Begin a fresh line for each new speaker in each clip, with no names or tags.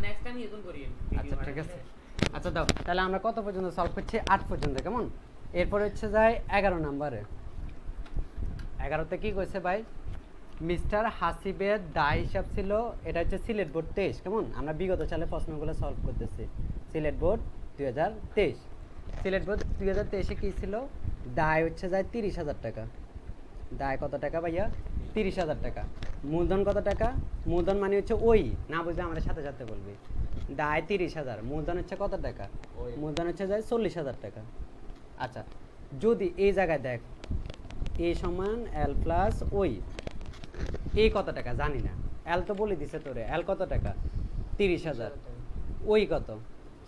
Next time এরকম করি।
আচ্ছা ঠিক আছে। আচ্ছা দাও, তাহলে আমরা কত পর্যন্ত সলভ করছি? 8 পর্যন্ত, কেমন? এরপরে হচ্ছে যায় 11 নম্বরে। 11তে কি কইছে ভাই? মিস্টার হাসিবের দায় হিসাব ছিল, এটা হচ্ছে সিলেট বোর্ড 23, কেমন? আমরা বিগত সালে প্রশ্নগুলো সলভ করতেছি। সিলেট বোর্ড 2023, সিলেট বোর্ড 2023-এ কী ছিল? দায় হচ্ছে যায় 30,000 টাকা। দায় কত টাকা ভাইয়া? 30,000 টাকা। মূলধন কত টাকা? মূলধন মানে হচ্ছে ওই, না বুঝলে আমাদের সাথে সাথে বলবি। দায় 30,000, মূলধন হচ্ছে কত টাকা? মূলধন হচ্ছে যায় 40,000 টাকা। আচ্ছা, যদি এই জায়গায় দেখ এ সমান এল প্লাস ওই, এই কত টাকা জানি না, এল তো বলে দিছে তোরে, এল কত টাকা? 30,000, ওই কত?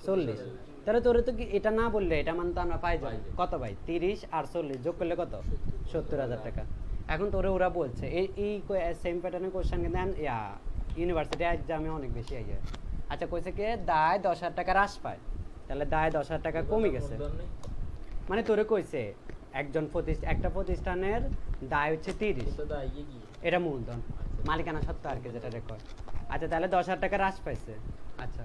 40। তাহলে তোরে তো এটা না বললে এটা মানে তো আমরা পাই যাই কত ভাই? 30 আর 40 যোগ করলে কত? 70,000 টাকা। এখন তোরে ওরা বলছে এই সেম প্যাটার্নের কোশ্চেন কিন্তু ইউনিভার্সিটি এক্সামে অনেক বেশি আইয়া। আচ্ছা কইছে কি দায় 10,000 টাকা হ্রাস পায়, তাহলে দায় 10,000 টাকা কমে গেছে। মানে তোরে কইছে একটা প্রতিষ্ঠানের দায় হচ্ছে 30, এটা মূলধন, মালিকানা সত্ত্ব আর কি যেটা রেকর্ড। আচ্ছা তাহলে 10,000 টাকা হ্রাস পাইছে। আচ্ছা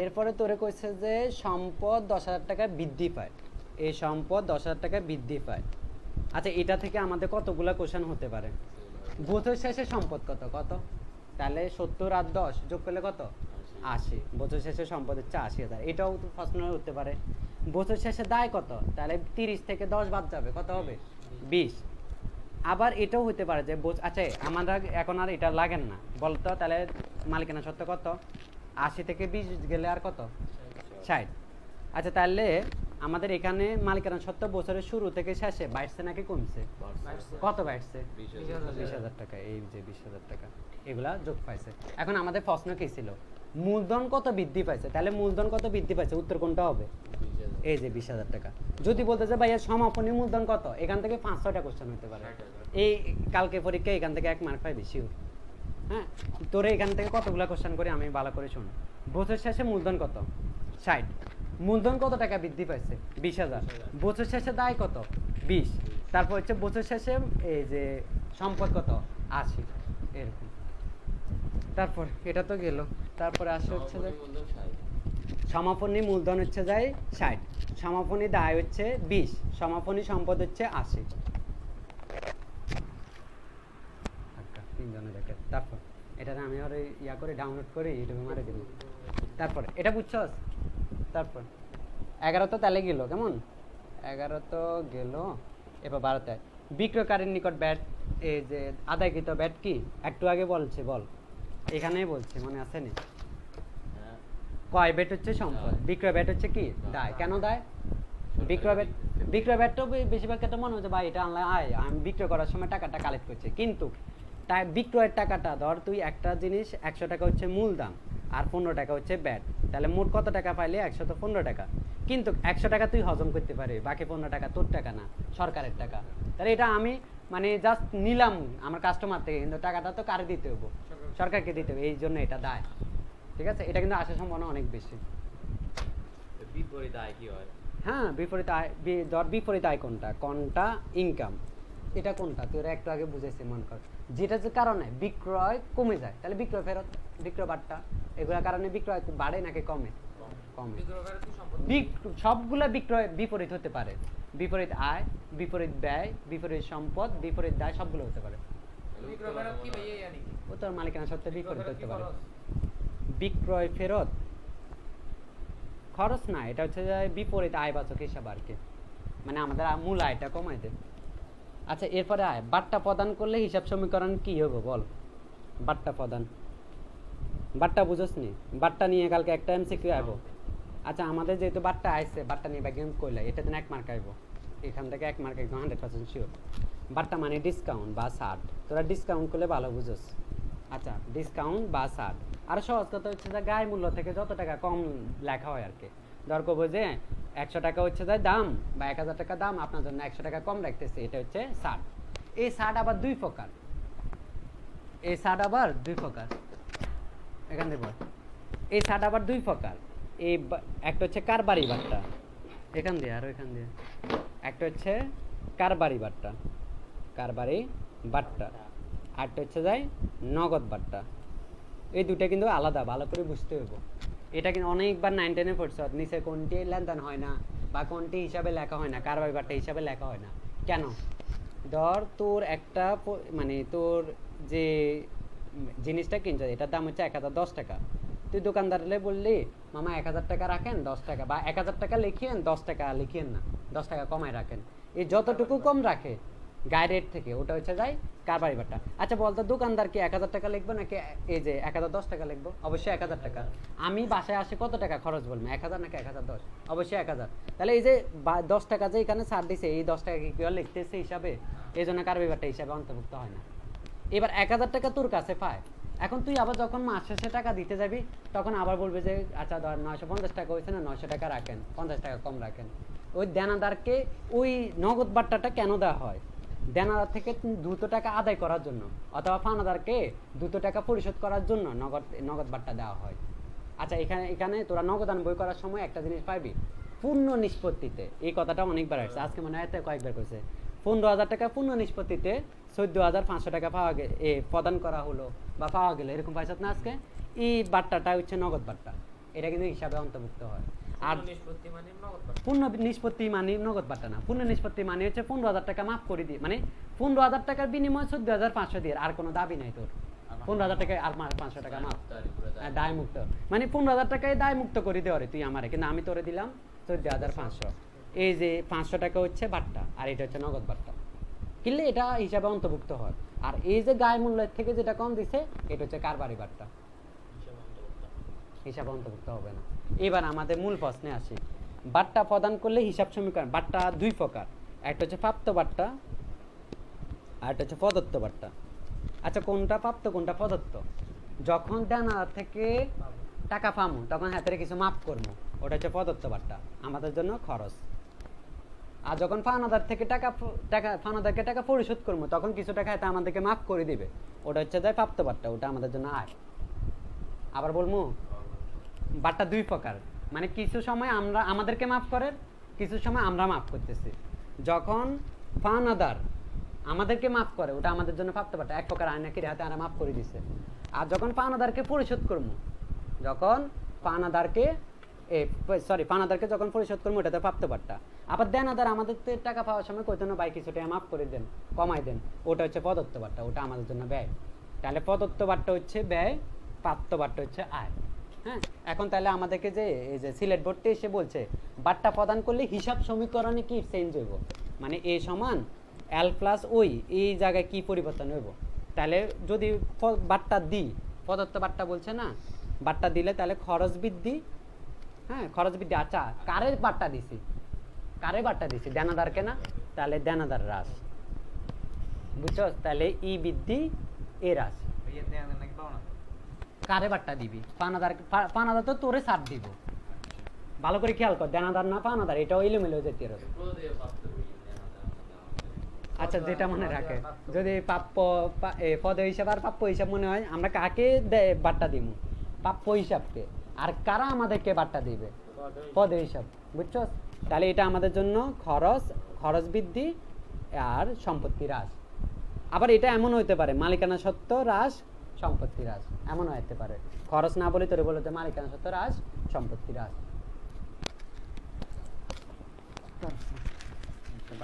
এরপরে তোরে কইছে যে সম্পদ 10,000 টাকা বৃদ্ধি পায়, এই সম্পদ 10,000 টাকা বৃদ্ধি পায়। আচ্ছা এটা থেকে আমাদের কতগুলা কোশ্চেন হতে পারে? বছর শেষে সম্পদ কত কত? তাহলে 70 আর 10 যোগ করলে কত? 80। বছর শেষে সম্পদ হচ্ছে 80,000, এটাও তো প্রশ্ন হতে পারে। বছর শেষে দায় কত? তাহলে 30 থেকে 10 বাদ যাবে, কত হবে? 20। আবার এটাও হতে পারে যে আচ্ছা আমরা এখন আর এটা লাগেন না বলতো, তাহলে মালিকানা সত্ত্ব কত? 80 থেকে 20 গেলে আর কত? 60। আচ্ছা তাহলে আমাদের এখানে মালিকানা সত্ত্ব বছরের শুরু থেকে শেষে বাড়ছে নাকি কমছে? কত বাড়ছে? 20,000 টাকা। এই যে 20,000 টাকা এগুলা যোগ পাইছে। এখন আমাদের প্রশ্ন কি ছিল? মূলধন কত বৃদ্ধি পাইছে, তাহলে মূলধন কত বৃদ্ধি পাইছে, উত্তর কোনটা হবে? এই যে 20,000 টাকা। যদি বলতে যে ভাইয়া সমাপনী মূলধন কত, এখান থেকে 5-6টা কোশ্চেন হতে পারে। এই কালকে পরীক্ষায় এখান থেকে 1 মার্ক পাইবি শিওর। হ্যাঁ তোরে এখান থেকে কতগুলা কোশ্চেন করে আমি ভালো করে শুন। বছর শেষে মূলধন কত? 60। মূলধন কত টাকা বৃদ্ধি পাইছে? 20,000। বছর শেষে দায় কত? 20। তারপর হচ্ছে বছর শেষে এই যে সম্পদ কত? 80। এরকম। তারপর এটা তো গেল, তারপরে আসে হচ্ছে যে সমাপনী মূলধন হচ্ছে যায় 60, সমাপনী দায় হচ্ছে 20, সমাপনী সম্পদ হচ্ছে 80। তিনজনে দেখে। তারপর এটা আমি আর ইয়া করে ডাউনলোড করে ইউটিউবে মারে দিব। তারপর এটা বুঝছস? তারপর 11 তো তাহলে গেল, কেমন? 11 তো গেল। এবার 12তে বিক্রয়কারীর নিকট ব্যাট, এই যে আদায়কৃত ব্যাট কি একটু আগে বলছে, বল এখানেই বলছে, মনে আছে নি? কয় ব্যাট হচ্ছে সম্পদ, বিক্রয় ব্যাট হচ্ছে কি দায়। কেন দায়? বিক্রয় ব্যাট তো বেশিরভাগ ক্ষেত্রে মনে হচ্ছে ভাই এটা আমি বিক্রয় করার সময় টাকাটা কালেক্ট করছে, কিন্তু তাই বিক্রয়ের টাকাটা ধর তুই একটা জিনিস 100 টাকা হচ্ছে মূল দাম আর 15 টাকা হচ্ছে ব্যাট, তাহলে মোট কত টাকা পাইলে? 115 টাকা। কিন্তু 100 টাকা তুই হজম করতে পারবি, বাকি 15 টাকা তোর টাকা না, সরকারের টাকা। তাহলে এটা আমি মানে জাস্ট নিলাম আমার কাস্টমার থেকে, কিন্তু টাকাটা তো কারে দিতে হবে? সরকারকে দিতে হবে, এই জন্য এটা দায়। ঠিক আছে, এটা কিন্তু আসার সম্ভাবনা অনেক বেশি।
বিপরীত আয় কি হয়?
হ্যাঁ বিপরীত আয়, ধর বিপরীত আয় কোনটা? কোনটা ইনকাম, এটা কোনটা তুই একটু আগে বুঝেছি মন কর। যেটা যে কারণে বিক্রয় কমে যায়, তাহলে বিক্রয় ফেরত, বিক্রয় বার্তা, এগুলোর কারণে বিক্রয় বাড়ে নাকি কমে? কমে। সবগুলা বিক্রয় বিপরীত হতে পারে, বিপরীত আয়, বিপরীত ব্যয়, বিপরীত সম্পদ, বিপরীত দায়, সবগুলো হতে পারে। ও তোর মালিকানা সত্ত্বে বিপরীত হতে পারে। বিক্রয় ফেরত খরচ না, এটা হচ্ছে যে বিপরীত আয়বাচক হিসাব আর কি, মানে আমাদের মূল আয়টা কমাই দেয়। আচ্ছা এরপরে আয় বাট্টা প্রদান করলে হিসাব সমীকরণ কি হবে বল? বাট্টা প্রদান, বাট্টা বুঝোস নি? বাট্টা নিয়ে কালকে একটা এমসিকিউ আইবো। আচ্ছা আমাদের যেহেতু বাট্টা আইছে, বাট্টা নিয়ে ব্যাগিং কইলা, এটা দিন 1 মার্ক আইবো, এখান থেকে 1 মার্ক একদম 100% শিওর। বাট্টা মানে ডিসকাউন্ট বা ছাড়, তোরা ডিসকাউন্ট করলে ভালো বুঝোস। আচ্ছা ডিসকাউন্ট বা ছাড়, আর সহজ কথা হচ্ছে যে গায়ে মূল্য থেকে যত টাকা কম লেখা হয় আর কি। ধর কব যে 100 টাকা হচ্ছে যায় দাম বা 1000 টাকা দাম, আপনার জন্য 100 টাকা কম রাখতেছে, এটা হচ্ছে ছাড়। এই ছাড় আবার 2 প্রকার, এই ছাড় আবার 2 প্রকার। এখান থেকে এই ছাড় আবার 2 প্রকার। এই একটা হচ্ছে কারবারি বাট্টা, এখান দিয়ে আর ওইখান দিয়ে, একটা হচ্ছে কারবারি বাট্টা, কারবারি বাট্টা, আরটা হচ্ছে যায় নগদ বাট্টা। এই দুটা কিন্তু আলাদা, ভালো করে বুঝতে হবে। এটা কিন্তু অনেকবার 9 10 এ পড়ছ, নিচে কোনটি লেনদেন হয় না বা কোনটি হিসাবে লেখা হয় না, কারবার বাট্টা হিসাবে লেখা হয় না কেন? ধর তোর একটা মানে তোর যে জিনিসটা কিনছ এটার দাম হচ্ছে 1010 টাকা, তুই দোকানদারলে বললি মামা 1000 টাকা রাখেন 10 টাকা, বা 1000 টাকা লিখিয়েন 10 টাকা লিখিয়েন না, 10 টাকা কমায় রাখেন, এই যতটুকু কম রাখে গায়ে রেট থেকে ওটা হচ্ছে যাই কারবারি বাট্টা। আচ্ছা বলতো দোকানদার কি 1000 টাকা লিখবো নাকি এই যে 1010 টাকা লিখবো? অবশ্যই 1000 টাকা। আমি বাসায় আসে কত টাকা খরচ বলবো, 1000 নাকি 1010? অবশ্যই 1000। তাহলে এই যে 10 টাকা যে এখানে ছাড় দিছে, এই 10 টাকা কি কেউ লিখতেছে হিসাবে? এই জন্য কারবারি বাট্টা হিসাবে অন্তর্ভুক্ত হয় না। এবার 1000 টাকা তোর কাছে পায়, এখন তুই আবার যখন মাস শেষে টাকা দিতে যাবি তখন আবার বলবে যে আচ্ছা ধর 950 টাকা হয়েছে না, 900 টাকা রাখেন, 50 টাকা কম রাখেন। ওই দেনাদারকে ওই নগদ বাট্টাটা কেন দেওয়া হয়? দেনাদার থেকে দ্রুত টাকা আদায় করার জন্য, অথবা ফানাদারকে দ্রুত টাকা পরিশোধ করার জন্য নগদ বাট্টা দেওয়া হয়। আচ্ছা এখানে তোরা নগদান বই করার সময় একটা জিনিস পাইবি, পূর্ণ নিষ্পত্তিতে, এই কথাটা অনেকবার আসছে, আজকে মনে হয় কয়েকবার কইছে। 15,000 টাকা পূর্ণ নিষ্পত্তিতে 14,500 টাকা প্রদান করা হলো বা পাওয়া গেল, এরকম পাইছ না আজকে? এই বাট্টাটা হচ্ছে নগদ বাট্টা, এটা কিন্তু হিসাবে অন্তর্ভুক্ত হয়। আর পূর্ণ নিষ্পত্তি মানে নগদ বাট্টা না, পূর্ণ নিষ্পত্তি মানে হচ্ছে 15,000 টাকা মাফ করে দিয়ে, মানে 15,000 টাকার বিনিময়ে 14,500 দিয়ে, আর কোনো দাবি নাই তোর, 15,000 টাকায় আর 500 টাকা মাফ, দায় মুক্ত, মানে 15,000 টাকায় দায় মুক্ত করে দেওয়ার তুই আমারে, কিন্তু আমি তোরে দিলাম 14,500। এই যে 500 টাকা হচ্ছে বাট্টা আর এটা হচ্ছে নগদ বাট্টা, কিনলে এটা হিসাবে অন্তর্ভুক্ত হয়। আর এই যে গায়ে মূল্যের থেকে যেটা কম দিছে এটা হচ্ছে কারবারি বাট্টা, হিসাবে অন্তর্ভুক্ত হবে না। এবার আমাদের মূল প্রশ্নে আসি, বাট্টা প্রদান করলে হিসাব সমীকরণ। বাট্টা দুই প্রকার, একটা হচ্ছে প্রাপ্ত বাট্টা আর একটা হচ্ছে প্রদত্ত বাট্টা। আচ্ছা কোনটা প্রাপ্ত কোনটা প্রদত্ত? যখন দেনাদার থেকে টাকা পামু তখন হাতের কিছু মাফ করবো, ওটা হচ্ছে প্রদত্ত বাট্টা, আমাদের জন্য খরচ। আর যখন ফানাদার থেকে ফানাদারকে টাকা পরিশোধ করবো তখন কিছু টাকা হাতে আমাদেরকে মাফ করে দিবে, ওটা হচ্ছে যায় প্রাপ্ত বাট্টা, ওটা আমাদের জন্য আয়। আবার বলবো বাট্টা দুই প্রকার, মানে কিছু সময় আমরা আমাদেরকে মাফ করেন, কিছু সময় আমরা মাফ করতেছি। যখন ফানাদার আমাদেরকে মাফ করে ওটা আমাদের জন্য প্রাপ্ত বাট্টা, এক প্রকার আয়নাকে হাতে আনা মাফ করে দিছে। আর যখন ফানাদারকে পরিশোধ করবো, যখন ফানাদারকে ফানাদারকে যখন পরিশোধ করবো ওটাতে প্রাপ্ত বাট্টা। আবার দেনাদার আমাদের টাকা পাওয়ার সময় কইতো না ভাই কিছু টাকা মাফ করে দেন, কমাই দেন, ওটা হচ্ছে প্রদত্ত বাট্টা, ওটা আমাদের জন্য ব্যয়। তাহলে প্রদত্ত বাট্টা হচ্ছে ব্যয়, প্রাপ্ত বাট্টা হচ্ছে আয়। হ্যাঁ, এখন তাহলে আমাদেরকে যে এই যে সিলেট বোর্ডটি এসে বলছে বাট্টা প্রদান করলে হিসাব সমীকরণে কি চেঞ্জ হইব, মানে এ সমান এল প্লাস ওই, এই জায়গায় কি পরিবর্তন হইব? তাহলে যদি বাট্টা দিই, প্রদত্ত বাট্টা বলছে না, বাট্টা দিলে তাহলে খরচ বৃদ্ধি, হ্যাঁ খরচ বৃদ্ধি। আচ্ছা কারে বাট্টা দিছি, কারে বাট্টা দিছি? দেনাদারকে না, তাহলে দেনাদার হ্রাস, বুঝছো? তাহলে ই বৃদ্ধি এ হ্রাস। কারে বাট্টা দিবি? পানাদার তো তোরে ছাড় দিব, ভালো করে খেয়াল কর, দেনাদার না পানাদার, এটাও এলোমেলো যেতে হবে। আচ্ছা যেটা মনে রাখে, যদি প্রাপ্য পদ হিসাব আর প্রাপ্য হিসাব মনে হয়, আমরা কাকে বাট্টা দিব? প্রাপ্য হিসাবকে। আর কারা আমাদেরকে বাট্টা দিবে? পদ হিসাব, বুঝছো? তাহলে এটা আমাদের জন্য খরচ বৃদ্ধি আর সম্পত্তি হ্রাস। আবার এটা এমন হইতে পারে মালিকানা সত্ত্ব হ্রাস, সম্পত্তি হ্রাস, এমন হইতে পারে। খরচ না বলে তোরে বলতে মালিকানা সত্ত্ব হ্রাস, সম্পত্তি হ্রাস।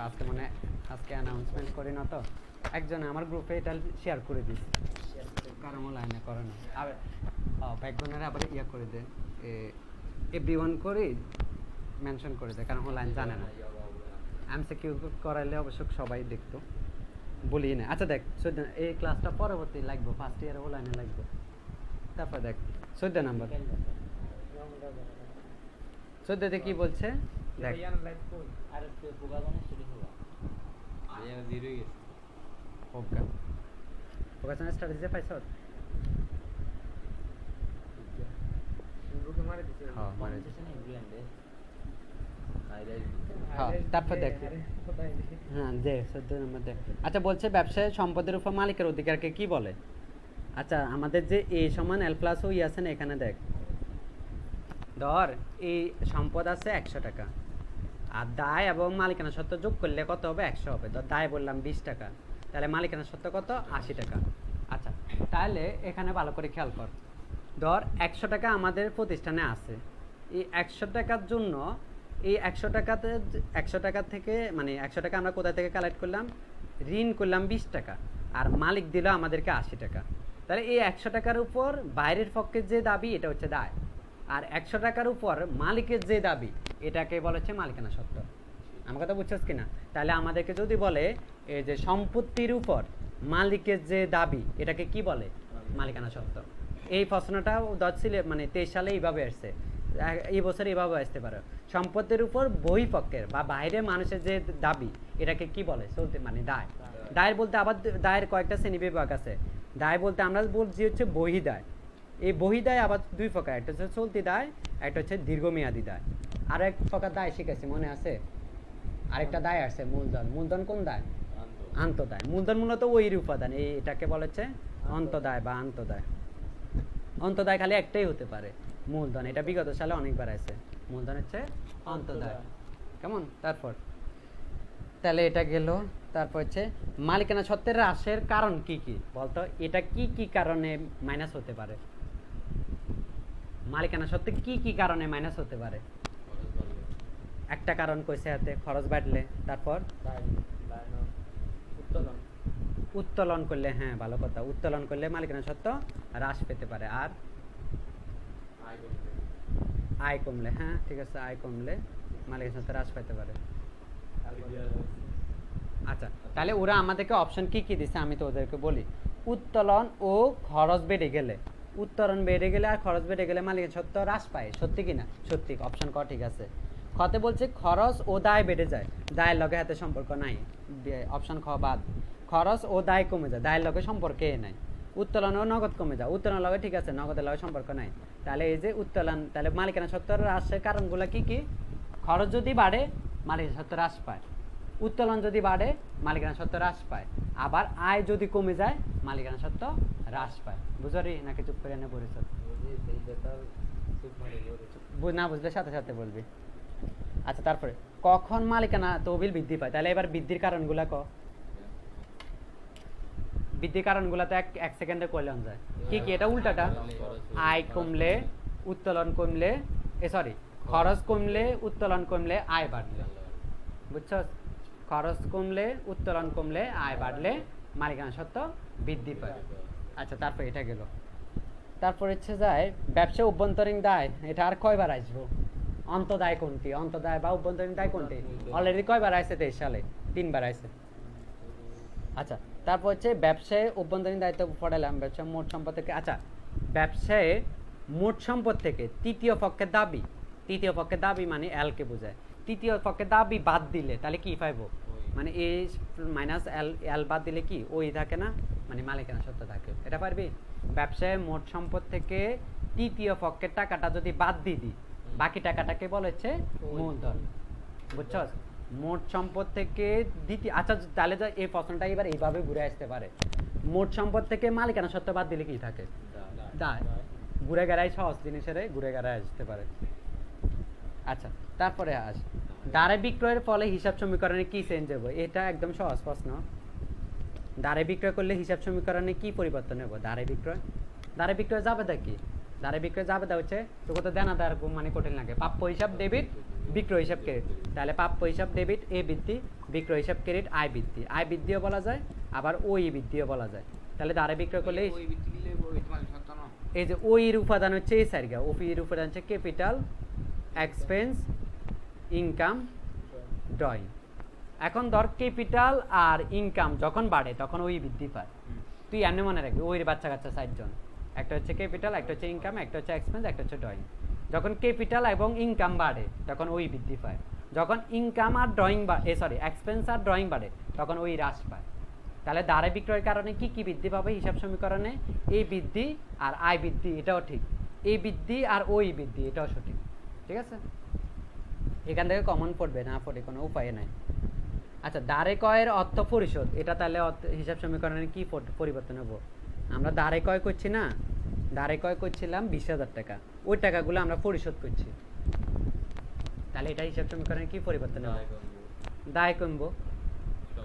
আজকে মানে আজকে অ্যানাউন্সমেন্ট করি না তো, একজনে আমার গ্রুপে এটা শেয়ার করে দিস, কারণ লাইনে করে না, আর ব্যাকগ্রাউন্ডে আবার ইয়া করে দেয়, এভরিওয়ান করে মেনশন করে দেয়, কারণ লাইন জানে না। এমসিকিউ করাইলে অবশ্য সবাই দেখতো, বলি না। আচ্ছা দেখ এই ক্লাসটা পরবর্তী লাগবে, ফার্স্ট ইয়ারে ও লাইনে লাগবে। তারপর দেখ 14 নাম্বার, 14তে কি বলছে দেখ। ভোকেশনাল স্টাডিজে পাইছ? তারপর দেখ, হ্যাঁ দে 14 নম্বর দেখ। আচ্ছা বলছে ব্যবসায় সম্পদের উপর মালিকের অধিকারকে কি বলে? আচ্ছা আমাদের যে এ সমান এল প্লাস ওই আছে না, এখানে দেখ, ধর এই সম্পদ আছে 100 টাকা, আর দায় এবং মালিকানা সত্ত্ব যোগ করলে কত হবে? 100 হবে। ধর দায় বললাম 20 টাকা, তাহলে মালিকানা সত্ত্ব কত? 80 টাকা। আচ্ছা তাহলে এখানে ভালো করে খেয়াল কর, ধর 100 টাকা আমাদের প্রতিষ্ঠানে আছে, এই 100 টাকার জন্য এই 100 টাকাতে 100 টাকা থেকে মানে 100 টাকা আমরা কোথা থেকে কালেক্ট করলাম, ঋণ করলাম 20 টাকা, আর মালিক দিল আমাদেরকে 80 টাকা। তাহলে এই 100 টাকার উপর বাইরের পক্ষের যে দাবি এটা হচ্ছে দায়, আর 100 টাকার উপর মালিকের যে দাবি এটাকে বলা হচ্ছে মালিকানা সত্ত্ব। আমার কথা বুঝছস কিনা? তাহলে আমাদেরকে যদি বলে এই যে সম্পত্তির উপর মালিকের যে দাবি এটাকে কি বলে, মালিকানা সত্ত্ব। এই প্রশ্নটা 10 ছিল মানে 23 সালে এইভাবে আসছে, এই বছর এইভাবে আসতে পারে। সম্পত্তির উপর বহিঃপক্ষের বা বাইরে মানুষের যে দাবি এটাকে কি বলে, চলতে মানে দায়। দায়ের বলতে আবার দায়ের কয়েকটা শ্রেণী বিভাগ আছে। দায় বলতে আমরা বলছি হচ্ছে বহিদায়। এই বহিদায় আবার দুই প্রকার, একটা হচ্ছে চলতি দায়, একটা হচ্ছে দীর্ঘমেয়াদী দায়। আর এক প্রকার দায় শিখেছি মনে আছে, আরেকটা দায় আছে মূলধন। মূলধন কোন দায়? আন্তদায়। মূলধন মূলত ওইর উপাদান, এটাকে বলা হচ্ছে অন্তদায় বা আন্তদায়। অন্তদায় খালি একটাই হতে পারে, মূলধন। এটা বিগত সালে অনেকবার আছে, মূলধন হচ্ছে অন্তদায়। কেমন? তারপর তাহলে এটা গেল। তারপর হচ্ছে মালিকানা সত্ত্বের হ্রাসের কারণ কি কি বলতো, এটা কি কি কারণে মাইনাস হতে পারে? মালিকানা সত্ত্বে কি কি কারণে মাইনাস হতে পারে? একটা কারণ কইছে হাতে, খরচ বাড়লে। তারপর উত্তোলন করলে, হ্যাঁ ভালো কথা, উত্তোলন করলে মালিকানা সত্ত্ব হ্রাস পেতে পারে। আর আয় কমলে, হ্যাঁ ঠিক আছে, আয় কমলে মালিকানা সত্ত্ব হ্রাস পেতে পারে। আচ্ছা, তাহলে ওরা আমাদেরকে অপশন কি কি দিচ্ছে আমি তো ওদেরকে বলি। উত্তোলন ও খরচ বেড়ে গেলে, উত্তোলন বেড়ে গেলে আর খরচ বেড়ে গেলে মালিকানা সত্ত্ব হ্রাস পায়। সত্যি কিনা? সত্যি। অপশন ক ঠিক আছে। খতে বলছে খরচ ও দায় বেড়ে যায়, দায়ের লগে হাতে সম্পর্ক নাই। অপশন খ বাদ। খরচ ও দায় কমে যায়, দায়ের লগে সম্পর্কে নাই। উত্তোলন ও নগদ কমে যায়, উত্তোলন লগে ঠিক আছে, নগদের লগে সম্পর্ক নাই। তাহলে এই যে উত্তোলন, তাহলে মালিকানা সত্ত্বের হ্রাসের কারণগুলো কি কি? খরচ যদি বাড়ে মালিকানা সত্ত্ব হ্রাস পায়, উত্তোলন যদি বাড়ে মালিকানা সত্ত্ব হ্রাস পায়, আবার আয় যদি কমে যায় মালিকানা সত্ত্ব হ্রাস পায়। বুঝলি নাকি চুপ করে এনে পড়েছ? না বুঝলে সাথে সাথে বলবি। আচ্ছা, তারপরে কখন মালিকানা তহবিল বৃদ্ধি পায়? তাহলে এবার বৃদ্ধির কারণগুলা ক। বৃদ্ধির কারণগুলা তো এক সেকেন্ডে কইলাম যায়। কি কি? এটা উল্টাটা। আয় কমলে, উত্তোলন কমলে, সরি খরচ কমলে, উত্তোলন কমলে, আয় বাড়লে। বুঝছো? খরচ কমলে, উত্তোলন কমলে, আয় বাড়লে মালিকানা সত্ত্ব বৃদ্ধি পায়। আচ্ছা, তারপর এটা গেল। তারপর হচ্ছে যায় ব্যবসা অভ্যন্তরীণ দায়। এটা আর কয়বার আসবো? অন্তদায় কোনটি? অন্তদায় বা অভ্যন্তরীণ দায় কোনটি? অলরেডি কয়বার আসছে? 23 সালে 3বার আসছে। আচ্ছা, তারপর হচ্ছে ব্যবসায় অভ্যন্তরীণ দায়িত্ব পড়ালাম। ব্যবসা মোট সম্পদ থেকে, আচ্ছা ব্যবসায় মোট সম্পদ থেকে তৃতীয় পক্ষের দাবি, তৃতীয় পক্ষের দাবি মানে এলকে বোঝায়। তৃতীয় পক্ষের দাবি বাদ দিলে তাহলে কি পাইবো? মানে এ মাইনাস এল, এল বাদ দিলে কি ওই থাকে না, মানে মালিকানা সত্ত্ব থাকে। এটা পারবি? ব্যবসায় মোট সম্পদ থেকে তৃতীয় পক্ষের টাকাটা যদি বাদ দিয়ে দিই, বাকি টাকাটাকে বলা হচ্ছে মূলধন। বুঝছস? মোট সম্পদ থেকে দ্বিতীয়, আচ্ছা তাহলে তো এই প্রশ্নটা এবার এইভাবে ঘুরে আসতে পারে। মোট সম্পদ থেকে মালিকানা সত্ত্ব বাদ দিলে কি থাকে? দায়। ঘুরে গেড়াই সহজ জিনিসের ঘুরে গেড়াই আসতে পারে। আচ্ছা, তারপরে আস দাঁড়ে বিক্রয়ের ফলে হিসাব সমীকরণে কি চেঞ্জ হবে? এটা একদম সহজ প্রশ্ন। দাঁড়ে বিক্রয় করলে হিসাব সমীকরণে কি পরিবর্তন হবে? দাঁড়ে বিক্রয়, দাঁড়ে বিক্রয় যাবে দা কি? দাঁড়ে বিক্রয় যাবে দা হচ্ছে তোকে তো দেনা দেওয়ার মানে কঠিন লাগে। প্রাপ্য হিসাব ডেবিট, বিক্রয় হিসাব ক্রেডিট। তাহলে প্রাপ্য হিসাব ডেবিট এ বৃদ্ধি, বিক্রয় হিসাব ক্রেডিট আয় বৃদ্ধি। আয় বৃদ্ধিও বলা যায়, আবার ওই বৃদ্ধিও বলা যায়। তাহলে দাঁড়ে বিক্রয় করলে এই যে ওই এর উপাদান হচ্ছে এই সাইডটা, ওপি এর উপাদান হচ্ছে ক্যাপিটাল, এক্সপেন্স, ইনকাম, ড্রয়িং। এখন ধর ক্যাপিটাল আর ইনকাম যখন বাড়ে তখন ওই বৃদ্ধি পায়। তুই এমনি মনে রাখবি ওই বাচ্চা কাচ্চা 4 জন, একটা হচ্ছে ক্যাপিটাল, একটা হচ্ছে ইনকাম, একটা হচ্ছে এক্সপেন্স, একটা হচ্ছে ড্রয়িং। যখন ক্যাপিটাল এবং ইনকাম বাড়ে তখন ওই বৃদ্ধি পায়, যখন ইনকাম আর ড্রয়িং সরি এক্সপেন্স আর ড্রয়িং বাড়ে তখন ওই হ্রাস পায়। তাহলে দাঁড়ে বিক্রয়ের কারণে কি কি বৃদ্ধি পাবে হিসাব সমীকরণে? এই বৃদ্ধি আর আয় বৃদ্ধি, এটাও ঠিক। এই বৃদ্ধি আর ওই বৃদ্ধি, এটাও সঠিক। ঠিক আছে, এখান থেকে কমন পড়বে না পড়ে কোনো উপায় নাই। আচ্ছা, দাঁড়ে কয়ের অর্থ পরিশোধ, এটা তাহলে হিসাব সমীকরণে কি পরিবর্তন হবো? আমরা দাঁড়ে কয় করছি না, দাঁড়ে কয় করছিলাম 20,000 টাকা, ওই টাকাগুলো আমরা পরিশোধ করছি। তাহলে এটা হিসাব সমীকরণে কি পরিবর্তন হবে? দায় কমবো।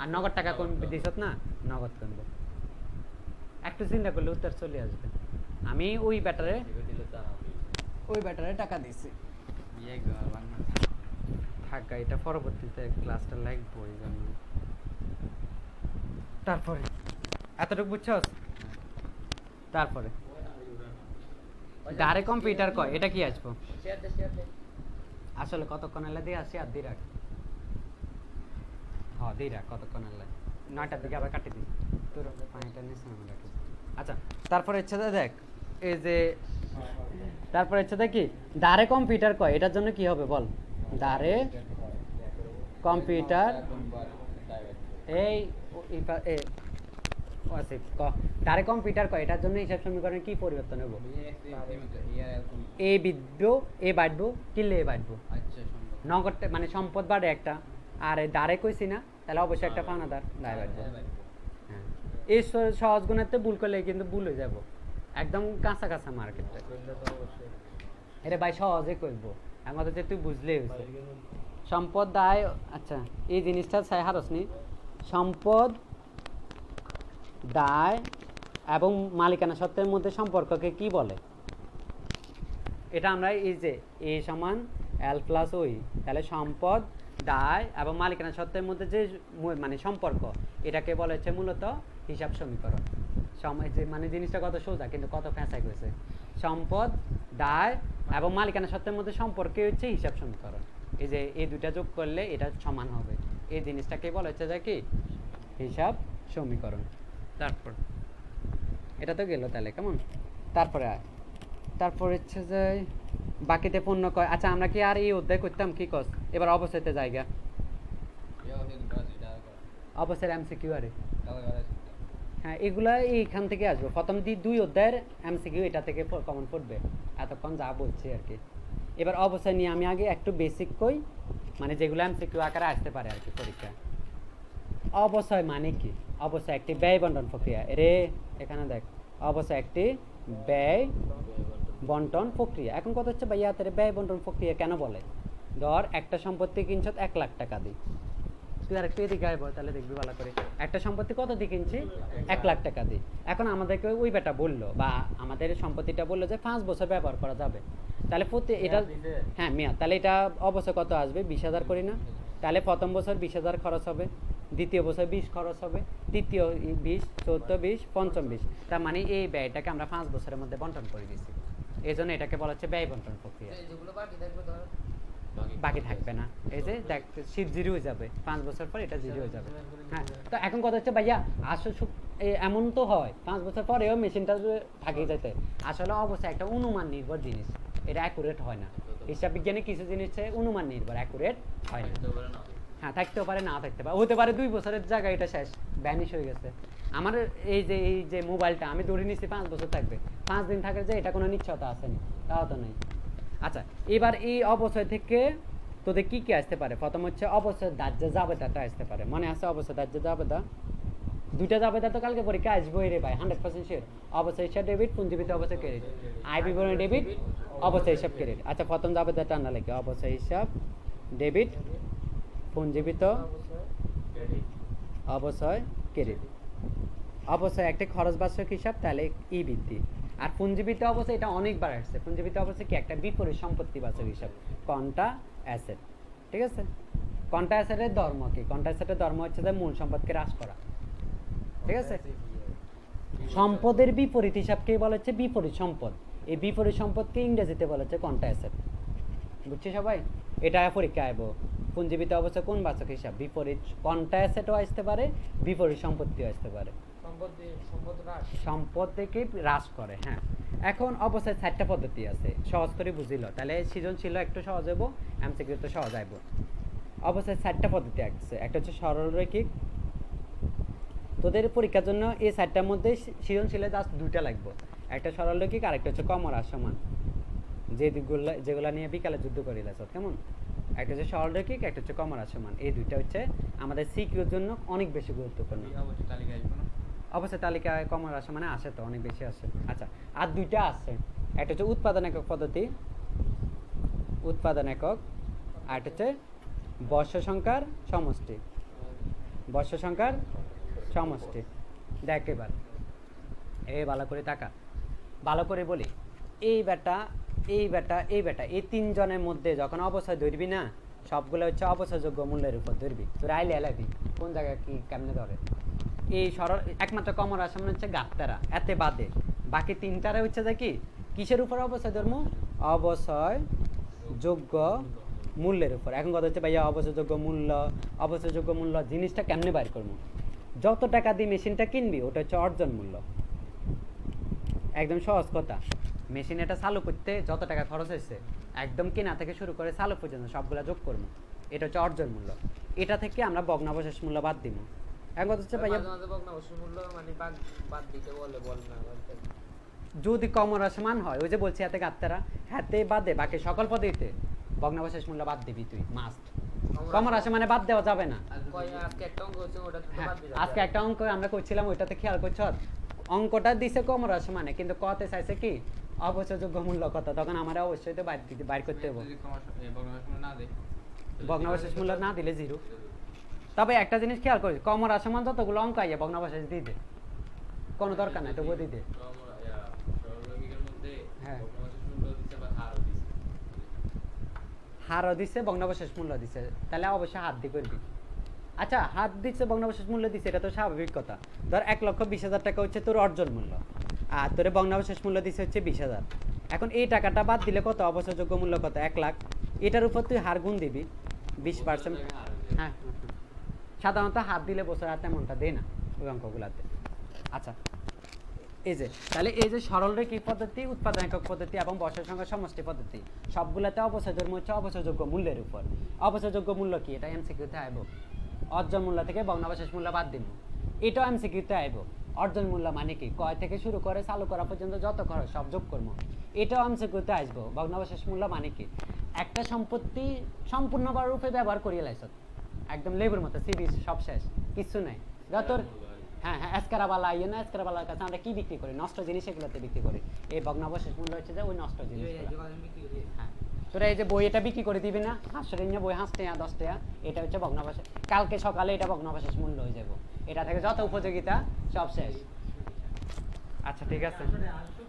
আর নগদ টাকা কম দিছত না, নগদ কমবো। একটু চিন্তা করলে উত্তর চলে আসবে। আমি ওই ব্যাটারে
এবার দিলে তো আমি
টাকা দিছি।
ইয়ে গা বাংলা
থাকা এটা পরবর্তীতে ক্লাসটা লাগবো এই জন্য। তারপরে এতটুকু বুঝছস? তারপরে ডারে কম্পিউটার কয় এটা কি আসবো?
শেয়ার দে
আসলে কতক্ষণ এলে দিয়ে আসি আর দিয়ে রাখ। হ্যাঁ দিয়ে রাখ কতক্ষণ এলে 9টার দিকে আবার কাটি দিই তোর পানিটা নিস না আমি রাখি। আচ্ছা তারপরে হচ্ছে যে দেখ এই যে তারপরে হচ্ছে দেখি ডারে কম্পিউটার কয় এটার জন্য কি হবে বল? ডারে কম্পিউটার এই আসিফ ক ডারে কম্পিউটার কয় এটার জন্য হিসাব সমীকরণে কি পরিবর্তন হবে? এ বিদ্যু এ বাড়বো কিনলে এ বাড়বো
আচ্ছা সম্ভব
নগদ মানে সম্পদ বাড়ে একটা আর এই দাঁড়ে কইছি না তাহলে অবশ্যই একটা পাওনাদার দায় বাড়বে। হ্যাঁ এই সহজ গুণের তো ভুল করলে কিন্তু ভুল হয়ে যাব একদম কাঁচা কাঁচা মার্কেটে। এটা ভাই সহজে করবো আমাদের যে তুই বুঝলেই হয়েছে সম্পদ দায়। আচ্ছা এই জিনিসটা চাই হারসনি সম্পদ দায় এবং মালিকানা সত্ত্বের মধ্যে সম্পর্ককে কি বলে? এটা আমরা এই যে এ সমান এল প্লাস ওই তাহলে সম্পদ দায় এবং মালিকানা সত্ত্বের মধ্যে যে মানে সম্পর্ক এটাকে বলা হচ্ছে মূলত হিসাব সমীকরণ। মানে জিনিসটা কত সোজা কিন্তু কত ফ্যাঁসাই করেছে। সম্পদ দায় এবং মালিকানা সত্ত্বের মধ্যে সম্পর্কে হচ্ছে হিসাব সমীকরণ। এই যে এই দুটা যোগ করলে এটা সমান হবে এই জিনিসটাকে বলা হচ্ছে যে কি হিসাব সমীকরণ। তারপর এটা তো গেল তাহলে কেমন। তারপরে তারপর হচ্ছে যে বাকিতে পণ্য কয়। আচ্ছা আমরা কি আর এই অধ্যায় করতাম কি কস এবার অবস্থাতে জায়গা অবস্থার এমসিকিউ আরে হ্যাঁ এগুলা এইখান থেকে আসবে প্রথম দুই অধ্যায়ের এমসিকিউ এটা থেকে কমন পড়বে এতক্ষণ যা বলছি আর কি। এবার অবস্থায় নিয়ে আমি আগে একটু বেসিক কই মানে যেগুলো এমসিকিউ আকারে আসতে পারে আর কি পরীক্ষা। অবশ্যই মানে কি? অবশ্যই একটি ব্যয় বন্টন প্রক্রিয়া রে এখানে দেখ অবশ্যই একটি ব্যয় বন্টন প্রক্রিয়া। এখন কথা হচ্ছে ভাইয়া তার ব্যয় বন্টন প্রক্রিয়া কেন বলে? ধর একটা সম্পত্তি কিনছ 1 লাখ টাকা দিয়ে তুই আর একটু এদিকে আইব তাহলে দেখবি ভালো করে একটা সম্পত্তি কত দিয়ে কিনছি 1 লাখ টাকা দিয়ে। এখন আমাদেরকে ওই বেটা বললো বা আমাদের সম্পত্তিটা বললো যে 5 বছর ব্যবহার করা যাবে তাহলে প্রতি এটা হ্যাঁ মেয়াদ তাহলে এটা অবশ্যই কত আসবে 20,000 করি না? তাহলে প্রথম বছর 20,000 খরচ হবে দ্বিতীয় বছর 20 খরচ হবে তৃতীয় 20 চতুর্থ 20 পঞ্চম 20 তার মানে এই ব্যয়টাকে আমরা 5 বছরের মধ্যে বন্টন করে দিয়েছি এই জন্য এটাকে বলা হচ্ছে ব্যয় বন্টন প্রক্রিয়া। বাকি থাকবে না এই যে দেখ শীত জিরো হয়ে যাবে 5 বছর পর এটা জিরো হয়ে যাবে। হ্যাঁ তো এখন কথা হচ্ছে ভাইয়া আসলে এমন তো হয় 5 বছর পরেও মেশিনটা থাকে যেতে আসলে অবশ্যই একটা অনুমান নির্ভর জিনিস এটা অ্যাকুরেট হয় না। হিসাব বিজ্ঞানে কিছু জিনিস অনুমান নির্ভর অ্যাকুরেট হয় না। হ্যাঁ থাকতেও পারে না থাকতে পারে হতে পারে 2 বছরের জায়গায় এটা শেষ ভ্যানিশ হয়ে গেছে। আমার এই যে মোবাইলটা আমি ধরে নিচ্ছি 5 বছর থাকবে 5 দিন থাকে যে এটা কোনো নিশ্চয়তা আসেনি তাও তো নেই। আচ্ছা এবার এই অবশ্যই থেকে তোদের কি কি আসতে পারে? প্রথম হচ্ছে অবশ্যই দাহ্য জাবেদাটা আসতে পারে মনে আছে অবশ্যই দাহ্য জাবেদা দুইটা জাবেদা তো কালকে পরীক্ষা আসবোই রে ভাই 100% শিওর। অবশ্যই হিসাব ডেবিট পুঞ্জীবিত অবশ্যই ক্রেডিট আয় বিবরণী ডেবিট অবশ্যই হিসাব ক্রেডিট। আচ্ছা প্রথম জাবেদাটা না লিখে অবশ্যই হিসাব ডেবিট পুঞ্জীবিত অবশ্যই ক্রেডিট অবশ্যই একটা খরচ বার্ষিক হিসাব তাহলে ই বৃদ্ধি আর পুঞ্জীবিত অবশ্যই এটা অনেকবার আসছে পুঞ্জীবিত অবশ্যই কি একটা বিপরীত সম্পত্তি বার্ষিক হিসাব কন্টা অ্যাসেট। ঠিক আছে কন্টা অ্যাসেটের ধর্ম কি? কন্টা অ্যাসেটের ধর্ম হচ্ছে যে মূল সম্পদকে হ্রাস করা। ঠিক আছে সম্পদের বিপরীত হিসাবকে বলা হচ্ছে বিপরীত সম্পদ। এই বিপরীত সম্পদকে ইংরেজিতে বলা হচ্ছে কন্টা অ্যাসেট। বুঝছি সবাই? এটা পরীক্ষা আইব পুঞ্জীবিত অবস্থা কোন বাচক হিসাব বিপরীত কন্টা অ্যাসেটও আসতে পারে বিপরীত সম্পত্তিও আসতে পারে সম্পদ থেকে হ্রাস করে। হ্যাঁ এখন অবশ্যই 4টা পদ্ধতি আছে সহজ করে বুঝিল তাহলে সৃজনশীল একটু সহজ হইব এমসিকিউ তো সহজ আইব। অবশ্যই 4টা পদ্ধতি আছে একটা হচ্ছে সরলরৈখিক তোদের পরীক্ষার জন্য এই 4টার মধ্যে সৃজনশীলে জাস্ট 2টা লাগবে একটা সরলরৈখিক আর একটা হচ্ছে কমর আর সমান যেগুলা নিয়ে বিকালে যুদ্ধ করিলাছ কেমন। একটা হচ্ছে সরলরৈখিক একটা হচ্ছে কমর আর সমান এই দুইটা হচ্ছে আমাদের সিকিউর জন্য অনেক বেশি গুরুত্বপূর্ণ। অবশ্যই তালিকায় কমর আসে মানে আসে তো অনেক বেশি আসে। আচ্ছা আর 2টা আছে একটা হচ্ছে উৎপাদন একক পদ্ধতি উৎপাদন একক আর একটা হচ্ছে বর্ষ সংখ্যার সমষ্টি বর্ষ সংখ্যার সমষ্টি। দেখ এবার ভালো করে টাকা ভালো করে বলি, এই বেটা এই বেটা এই বেটা এই তিনজনের মধ্যে যখন অবশ্যই ধরবি না, সবগুলো হচ্ছে অবশ্যযোগ্য মূল্যের উপর ধরবি। তোর আইলে এলাবি কোন জায়গায় কি কেমনে ধরে। এই সরল একমাত্র কমন রাশি মানে হচ্ছে গাপ্তারা, এতে বাদে বাকি তিনটারে হচ্ছে যে কি কিসের উপর অবশ্যই ধর্ম, অবশ্যয় যোগ্য মূল্যের উপর। এখন কথা হচ্ছে ভাইয়া অবশ্যযোগ্য মূল্য, অবশ্যযোগ্য মূল্য জিনিসটা কেমনে বাইর করবো? যত টাকা দিয়ে মেশিনটা কিনবি ওটা হচ্ছে অর্জন মূল্য। একদম সহজ কথা, মেশিন এটা চালু করতে যত টাকা খরচ হয়েছে একদম কেনা থেকে শুরু করে চালু পর্যন্ত সবগুলা যোগ করবো, এটা হচ্ছে অর্জন মূল্য। এটা থেকে আমরা ভগ্নাবশেষ মূল্য বাদ দিব। এখন কথা হচ্ছে ভাইয়া যদি কমন রাশিমান হয়, ওই যে বলছি এতে গাপ্তারা হাতে বাদে বাকি সকল পদ্ধতিতে ভগ্নাবশেষ মূল্য বাদ দিবি তুই মাস্ট। কমন রাশি মানে বাদ দেওয়া যাবে না। আজকে একটা অঙ্ক আমরা করছিলাম, ওইটাতে খেয়াল করছ অঙ্কটা দিছে কমন রাশি মানে, কিন্তু কতে চাইছে কি অবশ্যযোগ্য মূল্য কত, তখন আমরা অবশ্যই তো বাইর করতে হবে। ভগ্নাবশেষ মূল্য না দিলে জিরো। তবে একটা জিনিস খেয়াল করি, কমন রাশি মান যতগুলো অঙ্ক আইয়া ভগ্নাবশেষ দিয়ে দে, কোনো দরকার নাই তবুও দিয়ে দে। হ্যাঁ হারও দিচ্ছে ভগ্নাবশেষ মূল্য দিচ্ছে, তাহলে অবশ্যই হাত দিয়ে করবি। আচ্ছা হাত দিচ্ছে ভগ্নাবশেষ মূল্য দিচ্ছে, এটা তো স্বাভাবিক কথা। ধর 1,20,000 টাকা হচ্ছে তোর অর্জন মূল্য, আর তোর ভগ্নাবশেষ মূল্য দিচ্ছে হচ্ছে 20,000। এখন এই টাকাটা বাদ দিলে কত, অবশ্যযোগ্য মূল্য কত, 1 লাখ। এটার উপর তুই হার গুণ দিবি 20%। হ্যাঁ সাধারণত হাত দিলে বছর হাতে এমনটা দেয় না ওই অঙ্কগুলাতে। আচ্ছা এই যে তাহলে এই যে সরল রেখিক পদ্ধতি, উৎপাদন একক পদ্ধতি এবং বর্ষের সংখ্যা সমষ্টি পদ্ধতি সবগুলোতে অবশ্যই ধর্ম হচ্ছে অবশ্যযোগ্য মূল্যের উপর। অবশ্যযোগ্য মূল্য কি, এটা এমসিকিউতে আইব। অর্জন মূল্য থেকে ভগ্নাবশেষ মূল্য বাদ দিব, এটাও এমসিকিউতে আইব। অর্জন মূল্য মানে কি, ক্রয় থেকে শুরু করে চালু করা পর্যন্ত যত খরচ সব যোগ করবো, এটাও এমসিকিউতে আসবো। ভগ্নাবশেষ মূল্য মানে কি, একটা সম্পত্তি সম্পূর্ণবার রূপে ব্যবহার করিয়ে লাইছ, একদম লেবুর মতো সিবি সব শেষ, কিছু নাই। যত হ্যাঁ হ্যাঁ এসকারাবালা ইয়ে না, এসকারাবালার কাছে আমরা কি বিক্রি করি, নষ্ট জিনিস এগুলোতে বিক্রি করি। এই ভগ্নাবশেষ মূল্য হচ্ছে যে ওই নষ্ট জিনিস। হ্যাঁ তোরা এই যে বই এটা বিক্রি করে দিবি না, 500 টাকা বই 5 টাকা 10 টাকা, এটা হচ্ছে ভগ্নাবশেষ। কালকে সকালে এটা ভগ্নাবশেষ মূল্য হয়ে যাবে, এটা থেকে যত উপযোগিতা সব শেষ। আচ্ছা ঠিক আছে,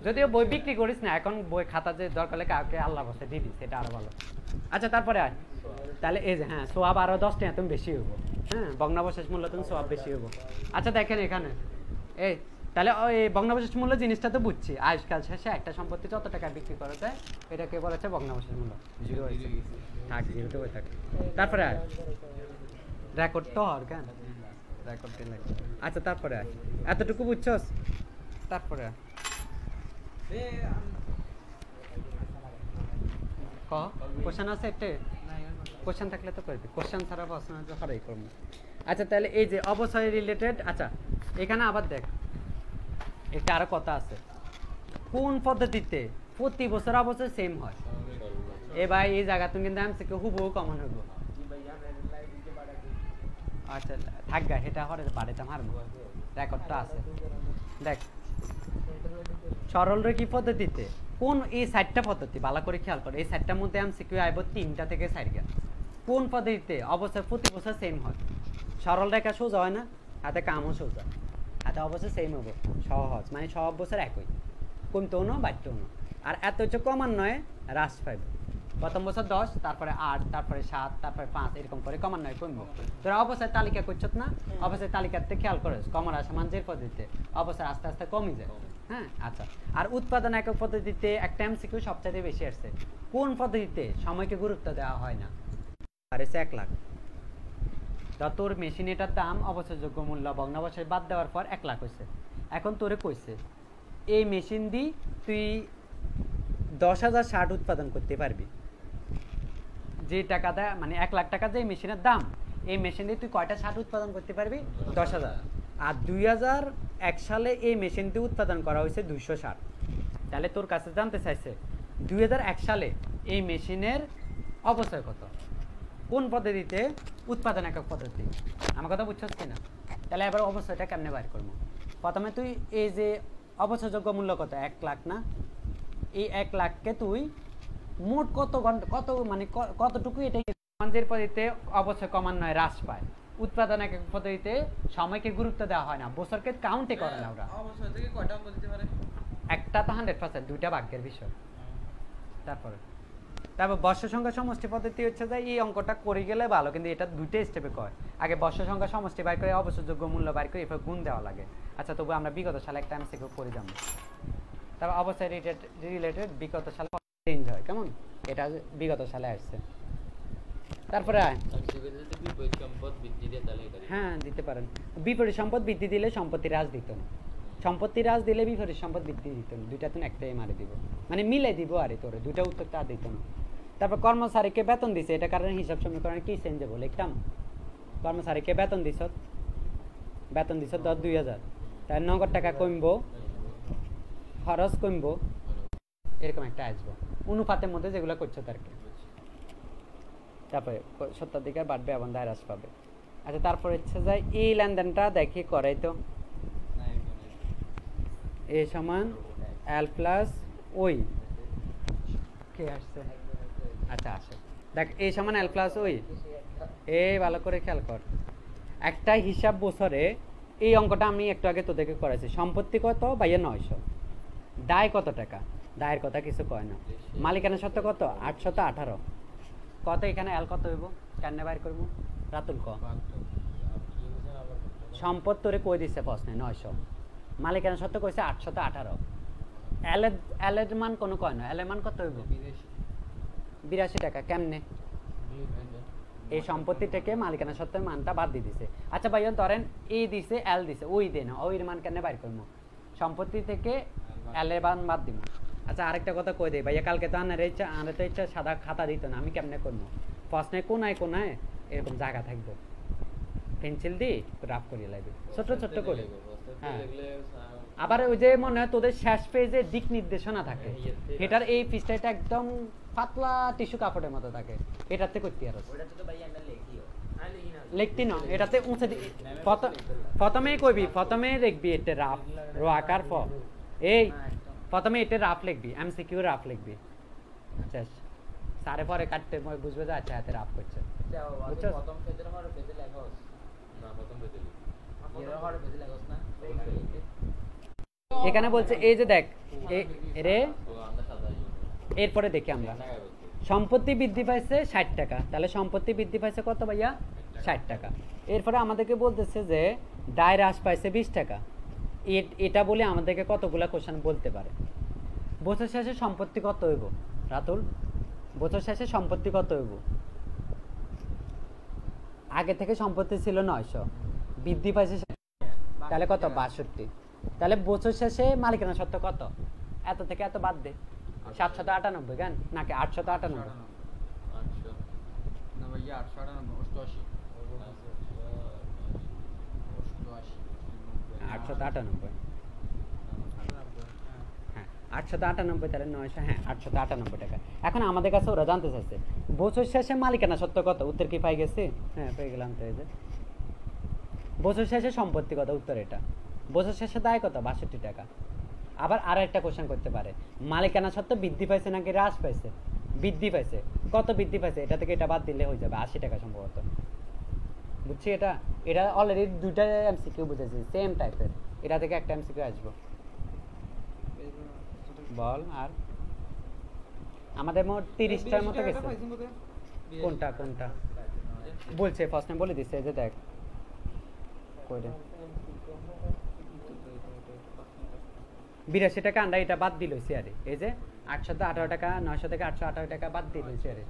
যদিও বই বিক্রি করিস না এখন, বই খাতা যে দরকার হলে কাউকে আল্লাহ বসে দিবি, সেটা আরো ভালো। আচ্ছা তারপরে আয়, তাহলে এই যে হ্যাঁ সোয়াব আরো 10 টাকা তুমি বেশি হবো। হ্যাঁ ভগ্নাবশেষ মূল্য তুমি সোয়াব বেশি হবো। আচ্ছা দেখেন এখানে এই তাহলে ওই ভগ্নাবশেষ মূল্য জিনিসটা তো বুঝছি, আজকাল শেষে একটা সম্পত্তি যত টাকা বিক্রি করা যায় এটাকে বলা হচ্ছে ভগ্নাবশেষ মূল্য। জিরো থাক, জিরোতে বই থাকে। তারপরে আয় রেকর্ড তো আর কেন রেকর্ড দিন লাগে। আচ্ছা তারপরে আয়, এতটুকু বুঝছস? তারপরে ক কোশ্চেন আছে একটা, কোশ্চেন থাকলে তো করবি, কোশ্চেন ছাড়া প্রশ্ন হরাই করবো। আচ্ছা তাহলে এই যে অবশ্যই রিলেটেড। আচ্ছা এখানে আবার দেখ একটা আরো কথা আছে, কোন পদ্ধতিতে প্রতি বছর অবশ্যই সেম হয়। এ ভাই এই জায়গা তুমি কিন্তু এমসিকিউ হুবহু কমন হইব। আচ্ছা থাক গা, এটা হরে বাড়িতে মারবো, রেকর্ডটা আছে। দেখ সরল রেখিক পদ্ধতিতে কোন এই 4টা পদ্ধতি ভালো করে খেয়াল করো, এই 4টার মধ্যে এমসিকিউ আইব 3টা থেকে 4টা। কোন পদ্ধতিতে অবশ্যই প্রতি বছর সেম হয়? সরল রেখা সোজা হয় না, হাতে কামও সোজা, হাতে অবশ্যই সেম হবে, সহজ মানে সব বছর একই, কমতেও না বাড়তেও না। আর এত হচ্ছে ক্রমান্বয়ে হ্রাস পাইবে, প্রথম বছর 10, তারপরে 8, তারপরে 7, তারপরে 5, এরকম করে ক্রমান্বয়ে কমবে। তোরা অবস্থায় তালিকা করছত না, অবস্থায় তালিকাতে খেয়াল করিস কমন রাশি মান যে পদ্ধতিতে অবস্থায় আস্তে আস্তে কমে যায়। হ্যাঁ আচ্ছা, আর উৎপাদন একক পদ্ধতিতে একটা এমসিকিউ সবচেয়ে বেশি আসছে, কোন পদ্ধতিতে সময়কে গুরুত্ব দেওয়া হয় না? আর এসে 1 লাখ। তোর মেশিন এটার দাম অবশ্যযোগ্য মূল্য ভগ্নাবশেষ বাদ দেওয়ার পর 1 লাখ হয়েছে। এখন তোরে কইছে এই মেশিন দিয়ে তুই 10,000 শার্ট উৎপাদন করতে পারবি, যে টাকা দেয় মানে 1 লাখ টাকা যে মেশিনের দাম, এই মেশিন দিয়ে তুই কয়টা শার্ট উৎপাদন করতে পারবি? 10,000। আর 2001 সালে এই মেশিন দিয়ে উৎপাদন করা হয়েছে 200 শার্ট। তাহলে তোর কাছে জানতে চাইছে 2001 সালে এই মেশিনের অবশ্যই কত, কোন পদ্ধতিতে উৎপাদন একক পদ্ধতি। আমার কথা বুঝছস কিনা? তাহলে এবার অবশ্যইটা কেমনে বাইর করবো? প্রথমে তুই এই যে অবশ্যযোগ্য মূল্য কত, 1 লাখ না, এই 1 লাখকে তুই মোট কত ঘন্টা কত মানে কতটুকু এটাই সমাজের পদ্ধতিতে অবশ্যই ক্রমান্বয়ে হ্রাস পায়। উৎপাদন একক পদ্ধতিতে সময়কে গুরুত্ব দেওয়া হয় না, বছরকে কাউন্টে করে না ওরা।
অবশ্যই থেকে কয়টা অঙ্ক দিতে পারে?
একটা তো 100%, দুইটা ভাগ্যের বিষয়। তারপর বর্ষ সংখ্যা সমষ্টি পদ্ধতি হচ্ছে যে এই অঙ্কটা করে গেলে ভালো, কিন্তু এটা দুইটা স্টেপে কয়। আগে বর্ষ সংখ্যা সমষ্টি বাইর করে অবশ্যযোগ্য মূল্য বাইর করে এরপর গুণ দেওয়া লাগে। আচ্ছা, তবু আমরা বিগত সালে একটা এমসিকিউ করে যাব। তারপর অবশ্যই রিলেটেড বিগত সালে চেঞ্জ হয়, কেমন? এটা বিগত সালে আসছে। তারপরে
বিপরীত সম্পদ বৃদ্ধি দিয়ে তাহলে এটা
হ্যাঁ দিতে পারেন। বিপরীত সম্পদ বৃদ্ধি দিলে সম্পত্তি হ্রাস দিত না, সম্পত্তি হ্রাস দিলে বিপরীত সম্পদ বৃদ্ধি দিত না, দুইটা তো একটাই মারি দিব, মানে মিলে দিব আরে তোরে, দুইটা উত্তর তা দিত না। তারপর কর্মচারীকে বেতন দিছে, এটা কারণে হিসাব সমীকরণে কি চেঞ্জ হবে লিখতাম? কর্মচারীকে বেতন দিছ 10,000, তাই নগদ টাকা কমবো, খরচ কমবো, এরকম একটা আসবো অনুপাতের মধ্যে যেগুলো করছো তারকে। তারপরে সত্তরাধিকার বাড়বে এবং দায় হ্রাস পাবে। আচ্ছা, তারপরে হচ্ছে যায় এই লেনদেনটা দেখি করাই তো। এ সমান এল প্লাস ওই কে আসছে? আচ্ছা আসে, দেখ এ সমান এল প্লাস ওই। এ ভালো করে খেয়াল কর, একটা হিসাব বছরে এই অঙ্কটা আমি একটু আগে তোদেরকে করাইছি। সম্পত্তি কত ভাইয়া? 900। দায় কত টাকা? দায়ের কথা কিছু কয় না। মালিকানা সত্ত্ব কত? 818। কত এখানে এল কত হইব? কেন বাইর করবো? রাতুল ক সম্পদ তোরে কই দিচ্ছে প্রশ্নে 900, মালিকানা সত্ত্ব কইছে 818। এল এর মান কোনো কয় না, এল এর মান কত হইব? 82 টাকা। কেমনে? এই সম্পত্তি থেকে মালিকানা সত্ত্বের মানটা বাদ দিয়ে দিছে। আচ্ছা ভাইয়া ধরেন এই দিছে এল দিছে, ওই দে না, ওই মান কেন বাইর করবো? সম্পত্তি থেকে এল এর মান বাদ দিব। আচ্ছা আরেকটা কথা কই দেই ভাইয়া, কালকে তো আনার তো ইচ্ছা সাদা খাতা দিত না, আমি কেমনে করবো? প্রশ্নে কোনায় কোনায় এরকম জায়গা থাকবো, পেন্সিল দিয়ে রাফ করিয়ে লাগবে ছোট্ট ছোট্ট করে। হ্যাঁ, আবার ওই যে মনে হয় তোদের শেষ পেজে দিক নির্দেশনা থাকে, এটার এই পৃষ্ঠাটা একদম পাতলা টিস্যু কাপড়ের মতো থাকে, এটাতে করতে আর লিখতি না, এটাতে উঁচে প্রথমেই কইবি, প্রথমে লিখবি এটা রাফ রো আকার ফ, এই প্রথমে এটা রাফ লিখবি, এমসিকিউ রাফ লিখবি। আচ্ছা সারে পরে কাটতে বুঝবে যে আচ্ছা হাতে রাফ করছে।
প্রথম পেজের আমার পেজে লেখা আছে না, প্রথম পেজে এর আমার পেজে লেখা আছে না,
এখানে বলছে এই যে দেখ রে, এরপরে দেখি আমরা সম্পত্তি বৃদ্ধি পাইছে 60 টাকা, তাহলে সম্পত্তি বৃদ্ধি পাইছে কত ভাইয়া? 60 টাকা। এরপরে আমাদেরকে বলতেছে যে দায় হ্রাস পাইছে 20 টাকা। এটা বলে আমাদেরকে কতগুলা কোশ্চেন বলতে পারে। বছর শেষে সম্পত্তি কত হইব রাতুল? বছর শেষে সম্পত্তি কত হইব? আগে থেকে সম্পত্তি ছিল 900, বৃদ্ধি পাইছে, তাহলে কত? 62। তাহলে বছর শেষে মালিকানা সত্ত্ব কত? এত থেকে এত বাদ দে, 798 কেন নাকি 898? 898, হ্যাঁ 898, তাহলে 900, হ্যাঁ 898 টাকা। এখন আমাদের কাছে ওরা জানতে চাইছে বছর শেষে মালিকানা সত্ত্ব কত, উত্তর কি পাই গেছে? হ্যাঁ পেয়ে গেলাম। তো এই যে বছর শেষে সম্পত্তি কত, উত্তর এটা। বছর শেষে দায় কত? 62 টাকা। আবার আর একটা কোশ্চেন করতে পারে, মালিকানা সত্ত্ব বৃদ্ধি পাইছে নাকি হ্রাস পাইছে? বৃদ্ধি পাইছে। কত বৃদ্ধি পাইছে? এটা থেকে এটা বাদ দিলে হয়ে যাবে 80 টাকা সম্ভবত। বুঝছি এটা, এটা অলরেডি দুইটা এমসিকিউ বুঝেছি সেম টাইপের, এটা থেকে একটা এমসিকিউ আসবো। বল, আর আমাদের মোট 30টার মতো গেছে। কোনটা কোনটা বলছে ফার্স্ট টাইম বলে দিচ্ছে, এই যে দেখ কইরে 82 টাকা আমরা এটা বাদ দিল শেয়ারে, এই যে 818 টাকা, 900 থেকে 818 টাকা বাদ দিল শেয়ারে।